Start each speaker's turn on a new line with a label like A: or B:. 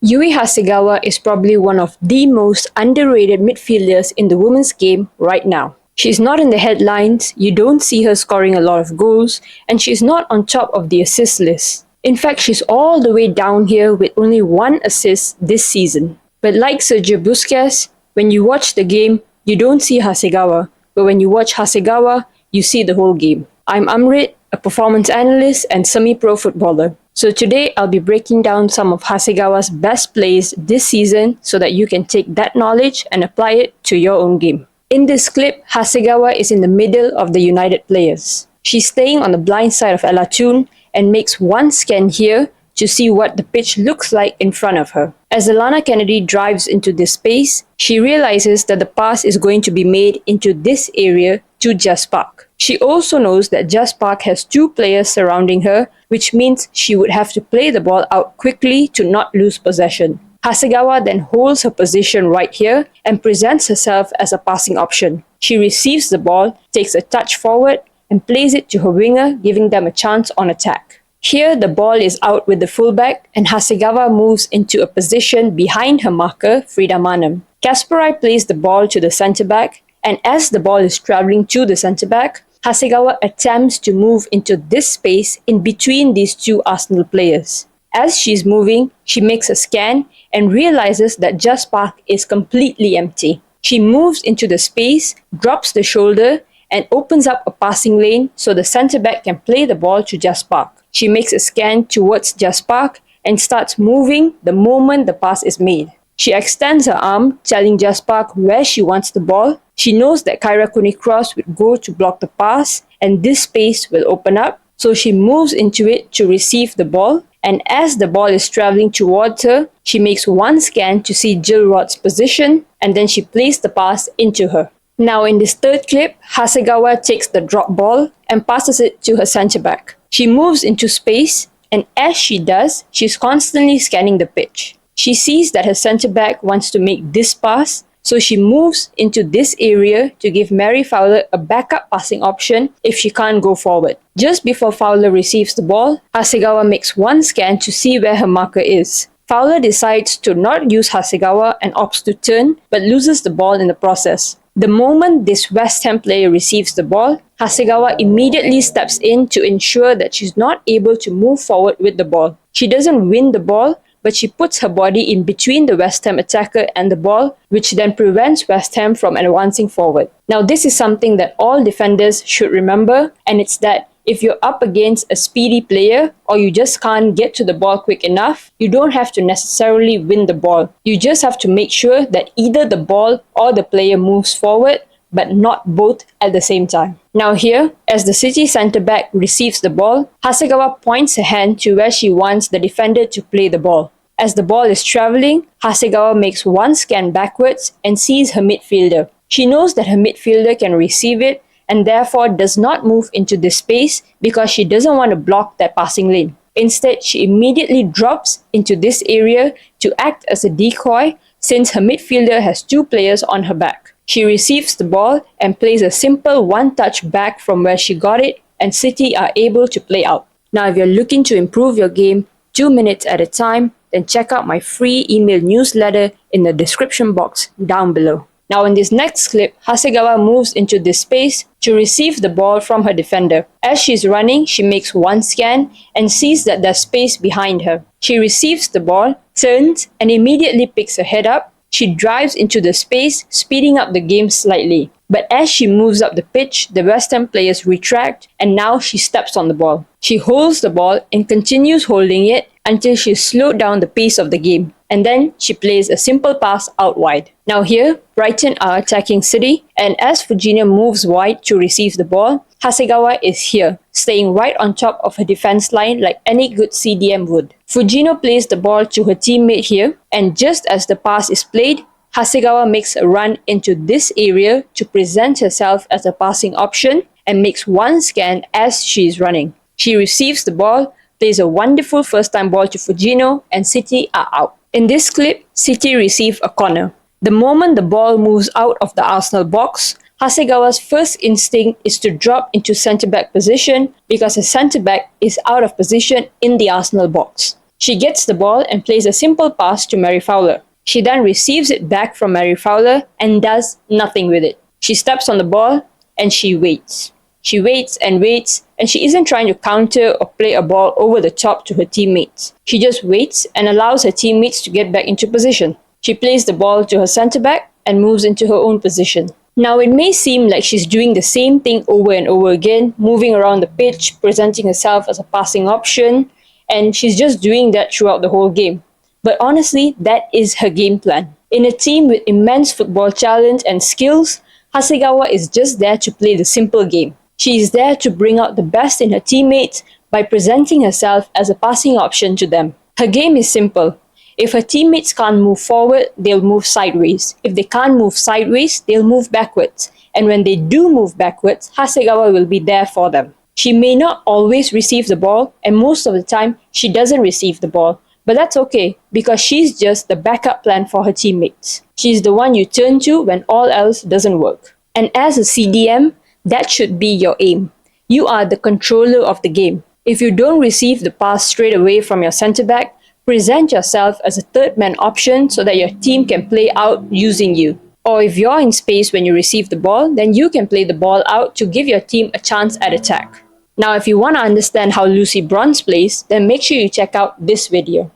A: Yui Hasegawa is probably one of the most underrated midfielders in the women's game right now. She's not in the headlines, you don't see her scoring a lot of goals, and she's not on top of the assist list. In fact, she's all the way down here with only one assist this season. But like Sergio Busquets, when you watch the game, you don't see Hasegawa, but when you watch Hasegawa, you see the whole game. I'm Amrit, a performance analyst and semi-pro footballer. So today I'll be breaking down some of Hasegawa's best plays this season so that you can take that knowledge and apply it to your own game. In this clip, Hasegawa is in the middle of the United players. She's staying on the blind side of Alatun and makes one scan here to see what the pitch looks like in front of her. As Alana Kennedy drives into this space, she realizes that the pass is going to be made into this area to Just Park. She also knows that Just Park has two players surrounding her, which means she would have to play the ball out quickly to not lose possession. Hasegawa then holds her position right here and presents herself as a passing option. She receives the ball, takes a touch forward, and plays it to her winger, giving them a chance on attack. Here, the ball is out with the fullback, and Hasegawa moves into a position behind her marker, Frida Manam. Kasparai plays the ball to the centre-back, and as the ball is travelling to the centre-back, Hasegawa attempts to move into this space in between these two Arsenal players. As she's moving, she makes a scan and realizes that Just Park is completely empty. She moves into the space, drops the shoulder, and opens up a passing lane so the centre-back can play the ball to Just Park. She makes a scan towards Just Park and starts moving the moment the pass is made. She extends her arm, telling Just Park where she wants the ball. She knows that Kyra Cooney-Cross would go to block the pass and this space will open up, so she moves into it to receive the ball. And as the ball is travelling towards her, she makes one scan to see Jill Roth's position and then she plays the pass into her. Now in this third clip, Hasegawa takes the drop ball and passes it to her centre-back. She moves into space, and as she does, she's constantly scanning the pitch. She sees that her centre-back wants to make this pass, so she moves into this area to give Mary Fowler a backup passing option if she can't go forward. Just before Fowler receives the ball, Hasegawa makes one scan to see where her marker is. Fowler decides to not use Hasegawa and opts to turn, but loses the ball in the process. The moment this West Ham player receives the ball, Hasegawa immediately steps in to ensure that she's not able to move forward with the ball. She doesn't win the ball, but she puts her body in between the West Ham attacker and the ball, which then prevents West Ham from advancing forward. Now this is something that all defenders should remember, and it's that if you're up against a speedy player or you just can't get to the ball quick enough, you don't have to necessarily win the ball. You just have to make sure that either the ball or the player moves forward, but not both at the same time. Now here, as the City centre-back receives the ball, Hasegawa points her hand to where she wants the defender to play the ball. As the ball is travelling, Hasegawa makes one scan backwards and sees her midfielder. She knows that her midfielder can receive it and therefore does not move into this space because she doesn't want to block that passing lane. Instead, she immediately drops into this area to act as a decoy since her midfielder has two players on her back. She receives the ball and plays a simple one-touch back from where she got it, and City are able to play out. Now if you're looking to improve your game 2 minutes at a time, then check out my free email newsletter in the description box down below. Now in this next clip, Hasegawa moves into this space to receive the ball from her defender. As she's running, she makes one scan and sees that there's space behind her. She receives the ball, turns, and immediately picks her head up. She drives into the space, speeding up the game slightly. But as she moves up the pitch, the West Ham players retract and now she steps on the ball. She holds the ball and continues holding it until she's slowed down the pace of the game. And then she plays a simple pass out wide. Now here, Brighton are attacking City, and as Fujino moves wide to receive the ball, Hasegawa is here, staying right on top of her defense line like any good CDM would. Fujino plays the ball to her teammate here, and just as the pass is played, Hasegawa makes a run into this area to present herself as a passing option and makes one scan as she is running. She receives the ball, plays a wonderful first-time ball to Fujino, and City are out. In this clip, City receive a corner. The moment the ball moves out of the Arsenal box, Hasegawa's first instinct is to drop into centre-back position because a centre-back is out of position in the Arsenal box. She gets the ball and plays a simple pass to Mary Fowler. She then receives it back from Mary Fowler and does nothing with it. She steps on the ball and she waits. She waits, and she isn't trying to counter or play a ball over the top to her teammates. She just waits and allows her teammates to get back into position. She plays the ball to her centre-back and moves into her own position. Now, it may seem like she's doing the same thing over and over again, moving around the pitch, presenting herself as a passing option, and she's just doing that throughout the whole game. But honestly, that is her game plan. In a team with immense football talent and skills, Hasegawa is just there to play the simple game. She is there to bring out the best in her teammates by presenting herself as a passing option to them. Her game is simple. If her teammates can't move forward, they'll move sideways. If they can't move sideways, they'll move backwards. And when they do move backwards, Hasegawa will be there for them. She may not always receive the ball, and most of the time, she doesn't receive the ball. But that's okay, because she's just the backup plan for her teammates. She's the one you turn to when all else doesn't work. And as a CDM, that should be your aim. You are the controller of the game. If you don't receive the pass straight away from your centre-back, present yourself as a third-man option so that your team can play out using you. Or if you're in space when you receive the ball, then you can play the ball out to give your team a chance at attack. Now, if you want to understand how Lucy Bronze plays, then make sure you check out this video.